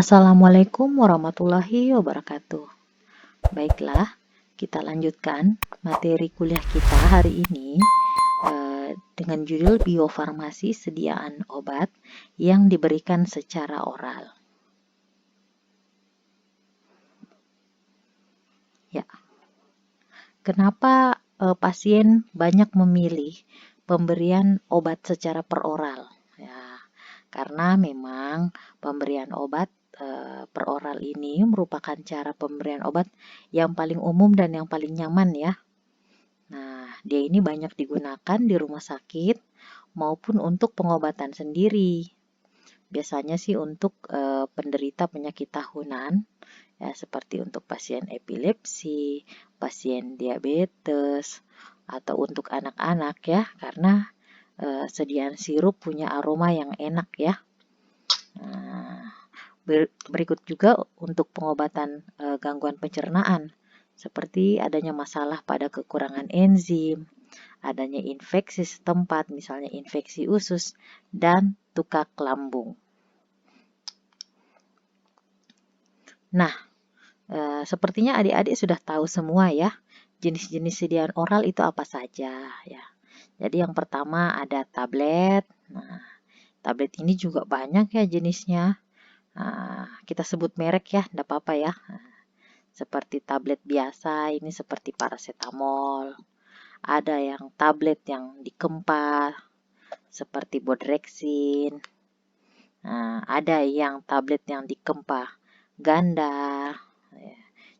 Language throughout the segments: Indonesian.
Assalamualaikum warahmatullahi wabarakatuh. Baiklah, kita lanjutkan materi kuliah kita hari ini dengan judul biofarmasi sediaan obat yang diberikan secara oral. Ya, kenapa pasien banyak memilih pemberian obat secara peroral? Ya, karena memang pemberian obat peroral ini merupakan cara pemberian obat yang paling umum dan yang paling nyaman ya. Nah, dia ini banyak digunakan di rumah sakit maupun untuk pengobatan sendiri. Biasanya sih untuk penderita penyakit tahunan, ya seperti untuk pasien epilepsi, pasien diabetes, atau untuk anak-anak ya, karena sediaan sirup punya aroma yang enak ya. Nah, berikut juga untuk pengobatan gangguan pencernaan, seperti adanya masalah pada kekurangan enzim, adanya infeksi setempat, misalnya infeksi usus, dan tukak lambung. Nah, sepertinya adik-adik sudah tahu semua ya, jenis-jenis sediaan oral itu apa saja ya. Jadi yang pertama ada tablet. Nah, tablet ini juga banyak ya jenisnya. Kita sebut merek ya, tidak apa-apa ya. Seperti tablet biasa, ini seperti paracetamol. Ada yang tablet yang dikempah, seperti Bodrexin. Ada yang tablet yang dikempah ganda.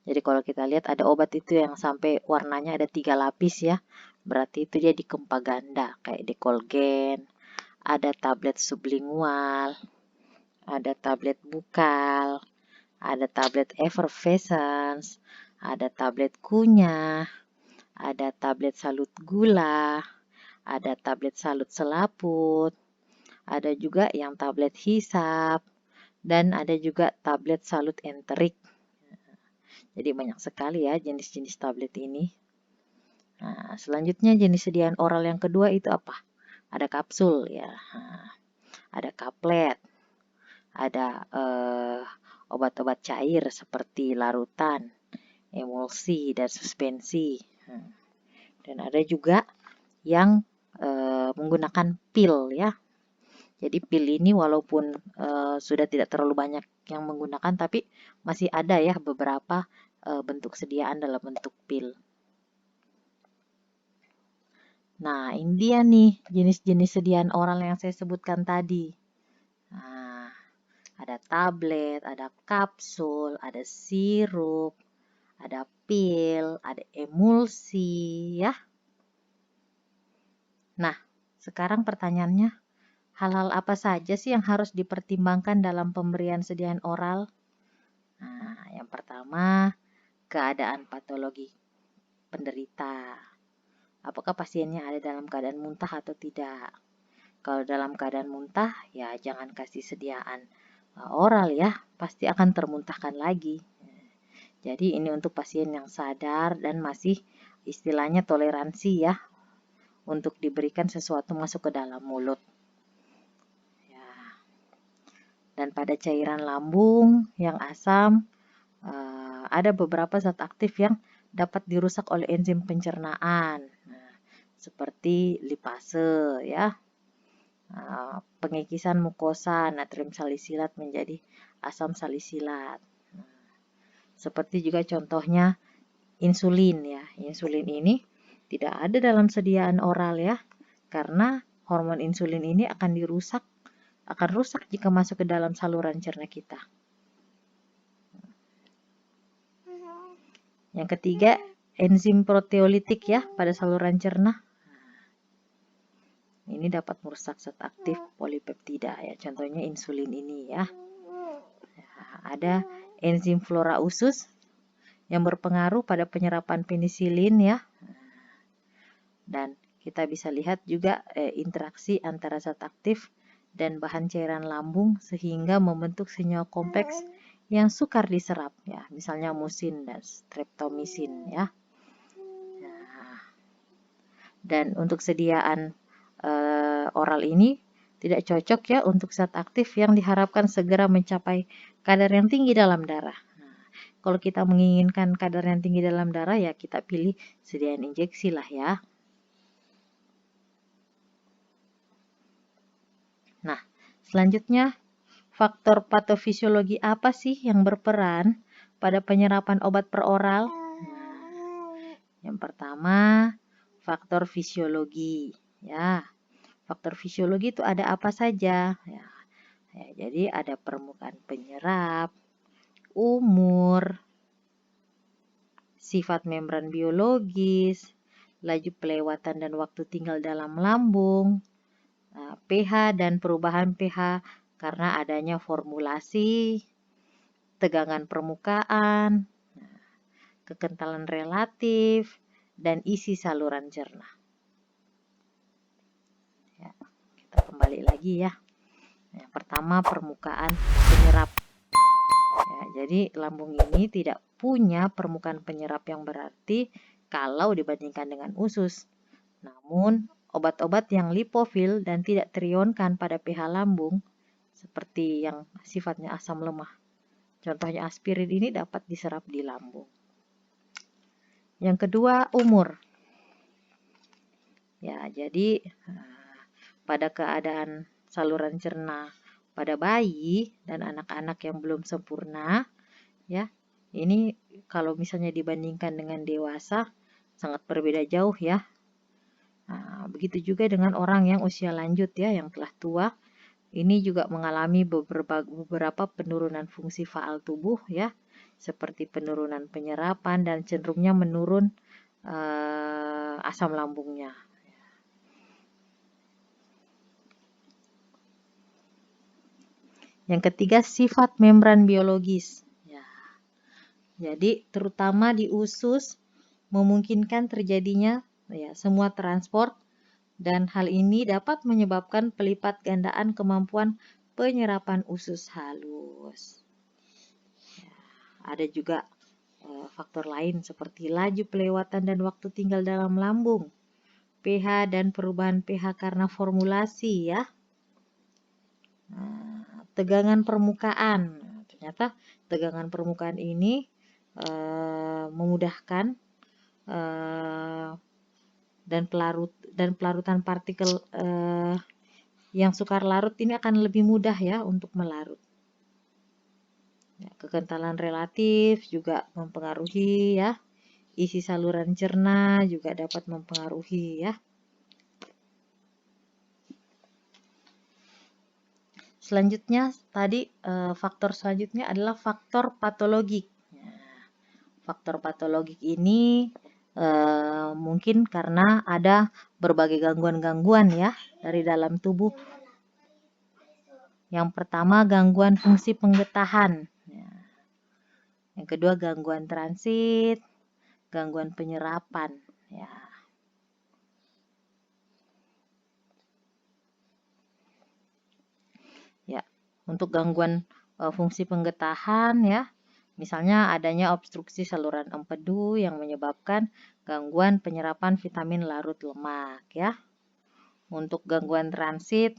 Jadi kalau kita lihat ada obat itu yang sampai warnanya ada 3 lapis ya, berarti itu dia dikempah ganda, kayak Decolgen. Ada tablet sublingual, ada tablet bukal, ada tablet effervescence, ada tablet kunyah, ada tablet salut gula, ada tablet salut selaput, ada juga yang tablet hisap, dan ada juga tablet salut enterik. Jadi banyak sekali ya jenis-jenis tablet ini. Nah, selanjutnya jenis sediaan oral yang kedua itu apa? Ada kapsul ya, ada kaplet, ada obat-obat cair seperti larutan, emulsi, dan suspensi. Dan ada juga yang menggunakan pil ya. Jadi pil ini walaupun sudah tidak terlalu banyak yang menggunakan, tapi masih ada ya beberapa bentuk sediaan dalam bentuk pil. Nah, ini dia nih jenis-jenis sediaan oral yang saya sebutkan tadi. Nah, ada tablet, ada kapsul, ada sirup, ada pil, ada emulsi ya. Nah, sekarang pertanyaannya, hal-hal apa saja sih yang harus dipertimbangkan dalam pemberian sediaan oral? Nah, yang pertama, keadaan patologi penderita. Apakah pasiennya ada dalam keadaan muntah atau tidak? Kalau dalam keadaan muntah, ya jangan kasih sediaan oral ya, pasti akan termuntahkan lagi. Jadi ini untuk pasien yang sadar dan masih istilahnya toleransi ya, untuk diberikan sesuatu masuk ke dalam mulut. Ya. Dan pada cairan lambung yang asam, ada beberapa zat aktif yang dapat dirusak oleh enzim pencernaan, seperti lipase ya, pengikisan mukosa natrium salisilat menjadi asam salisilat. Seperti juga contohnya insulin ya. Insulin ini tidak ada dalam sediaan oral ya, karena hormon insulin ini akan rusak jika masuk ke dalam saluran cerna kita. Yang ketiga, enzim proteolitik ya pada saluran cerna. Ini dapat merusak zat aktif polipeptida ya, contohnya insulin ini ya. Ada enzim flora usus yang berpengaruh pada penyerapan penisilin ya. Dan kita bisa lihat juga interaksi antara zat aktif dan bahan cairan lambung sehingga membentuk senyawa kompleks yang sukar diserap ya, misalnya musin dan streptomisin ya. Dan untuk sediaan oral ini tidak cocok ya untuk zat aktif yang diharapkan segera mencapai kadar yang tinggi dalam darah. Nah, kalau kita menginginkan kadar yang tinggi dalam darah ya kita pilih sediaan injeksi lah ya. Nah, selanjutnya faktor patofisiologi apa sih yang berperan pada penyerapan obat per oral? Nah, yang pertama, faktor fisiologi. Ya, faktor fisiologi itu ada apa saja? Ya, jadi ada permukaan penyerap, umur, sifat membran biologis, laju pelewatan dan waktu tinggal dalam lambung, pH dan perubahan pH karena adanya formulasi, tegangan permukaan, kekentalan relatif, dan isi saluran cerna. Ya, kita kembali lagi ya. Yang pertama, permukaan penyerap. Ya, jadi lambung ini tidak punya permukaan penyerap yang berarti kalau dibandingkan dengan usus. Namun, obat-obat yang lipofil dan tidak terionkan pada pH lambung, seperti yang sifatnya asam lemah, contohnya aspirin, ini dapat diserap di lambung. Yang kedua, umur. Ya, jadi pada keadaan saluran cerna pada bayi dan anak-anak yang belum sempurna, ya, ini kalau misalnya dibandingkan dengan dewasa sangat berbeda jauh ya. Nah, begitu juga dengan orang yang usia lanjut ya, yang telah tua. Ini juga mengalami beberapa penurunan fungsi faal tubuh ya, seperti penurunan penyerapan dan cenderungnya menurun asam lambungnya. Yang ketiga, sifat membran biologis. Ya. Jadi terutama di usus memungkinkan terjadinya ya semua transport, dan hal ini dapat menyebabkan pelipat gandaan kemampuan penyerapan usus halus. Ya, ada juga faktor lain seperti laju pelewatan dan waktu tinggal dalam lambung, pH dan perubahan pH karena formulasi ya. Nah, tegangan permukaan. Ternyata tegangan permukaan ini memudahkan dan pelarutan partikel yang sukar larut ini akan lebih mudah ya untuk melarut. Ya, kekentalan relatif juga mempengaruhi ya. Isi saluran cerna juga dapat mempengaruhi ya. Selanjutnya tadi faktor selanjutnya adalah faktor patologik. Faktor patologik ini mungkin karena ada berbagai gangguan-gangguan ya dari dalam tubuh. Yang pertama, gangguan fungsi penggetahan. Yang kedua, gangguan transit, gangguan penyerapan. Ya, untuk gangguan fungsi penggetahan ya, misalnya adanya obstruksi saluran empedu yang menyebabkan gangguan penyerapan vitamin larut lemak ya. Untuk gangguan transit,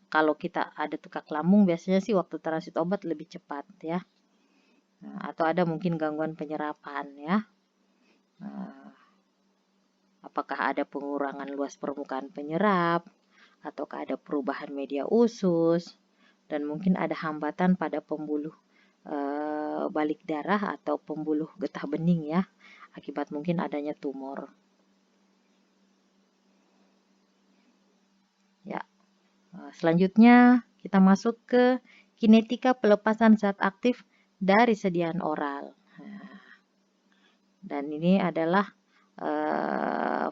kalau kita ada tukak lambung biasanya sih waktu transit obat lebih cepat ya. Atau ada mungkin gangguan penyerapan ya. Apakah ada pengurangan luas permukaan penyerap, ataukah ada perubahan media usus, dan mungkin ada hambatan pada pembuluh balik darah atau pembuluh getah bening ya, akibat mungkin adanya tumor. Ya, selanjutnya kita masuk ke kinetika pelepasan zat aktif dari sediaan oral. Dan ini adalah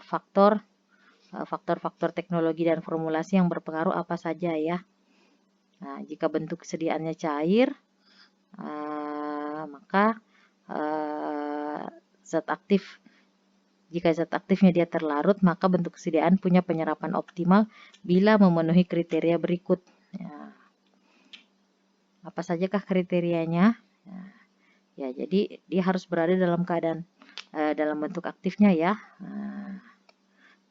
faktor-faktor teknologi dan formulasi yang berpengaruh apa saja ya. Nah, jika bentuk sediaannya cair, maka jika zat aktifnya dia terlarut, maka bentuk kesediaan punya penyerapan optimal bila memenuhi kriteria berikut. Ya. Apa sajakah kriterianya? Ya, jadi dia harus berada dalam keadaan dalam bentuk aktifnya ya.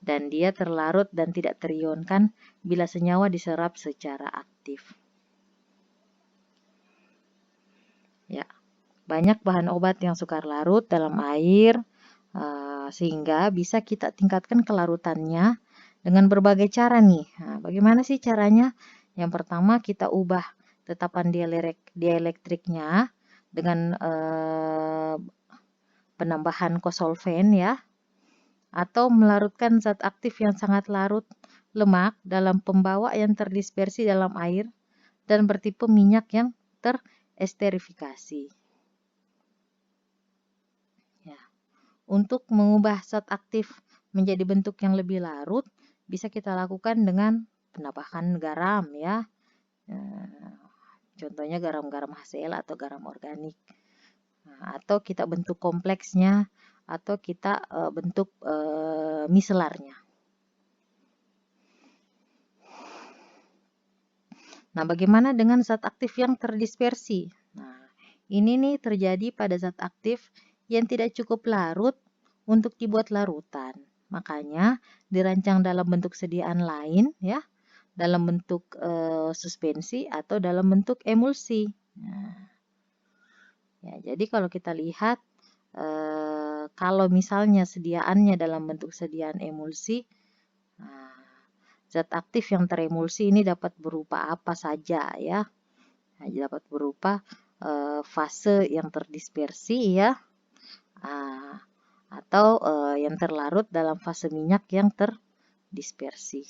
dan dia terlarut dan tidak terionkan bila senyawa diserap secara aktif. Ya, banyak bahan obat yang sukar larut dalam air, sehingga bisa kita tingkatkan kelarutannya dengan berbagai cara nih. Nah, bagaimana sih caranya? Yang pertama, kita ubah tetapan dielektriknya dengan penambahan kosolven ya, atau melarutkan zat aktif yang sangat larut lemak dalam pembawa yang terdispersi dalam air dan bertipe minyak yang teresterifikasi. Ya. Untuk mengubah zat aktif menjadi bentuk yang lebih larut, bisa kita lakukan dengan penambahan garam ya. Contohnya garam-garam HCl atau garam organik. Atau kita bentuk kompleksnya, atau kita bentuk miselarnya. Nah, bagaimana dengan zat aktif yang terdispersi? Nah, ini nih terjadi pada zat aktif yang tidak cukup larut untuk dibuat larutan. Makanya dirancang dalam bentuk sediaan lain ya, dalam bentuk suspensi atau dalam bentuk emulsi. Nah, ya, jadi kalau kita lihat kalau misalnya sediaannya dalam bentuk sediaan emulsi, zat aktif yang teremulsi ini dapat berupa apa saja ya. Nah, dapat berupa fase yang terdispersi ya, atau yang terlarut dalam fase minyak yang terdispersi.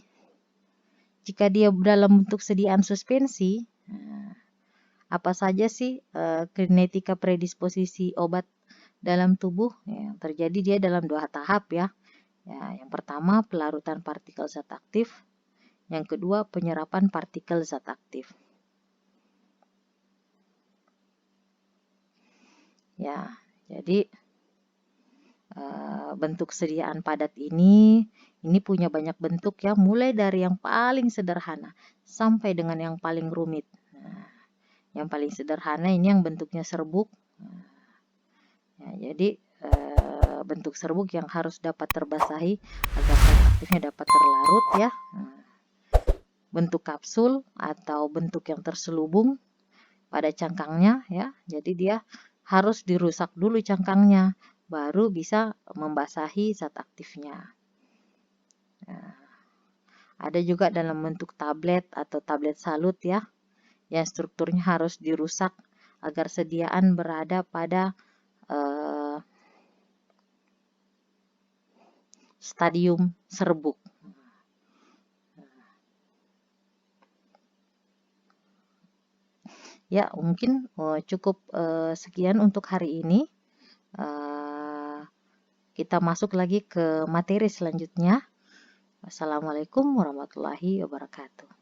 Jika dia dalam bentuk sediaan suspensi, apa saja sih kinetika predisposisi obat dalam tubuh? Yang terjadi dia dalam 2 tahap ya. Yang pertama pelarutan partikel zat aktif, yang kedua penyerapan partikel zat aktif. Ya, jadi bentuk sediaan padat ini punya banyak bentuk ya, mulai dari yang paling sederhana sampai dengan yang paling rumit. Nah, yang paling sederhana ini yang bentuknya serbuk. Ya, jadi bentuk serbuk yang harus dapat terbasahi agar zat aktifnya dapat terlarut ya. Bentuk kapsul atau bentuk yang terselubung pada cangkangnya ya. Jadi dia harus dirusak dulu cangkangnya, baru bisa membasahi zat aktifnya. Nah, ada juga dalam bentuk tablet atau tablet salut ya, yang strukturnya harus dirusak agar sediaan berada pada stadium serbuk. Ya, mungkin cukup sekian untuk hari ini. Kita masuk lagi ke materi selanjutnya. Wassalamualaikum warahmatullahi wabarakatuh.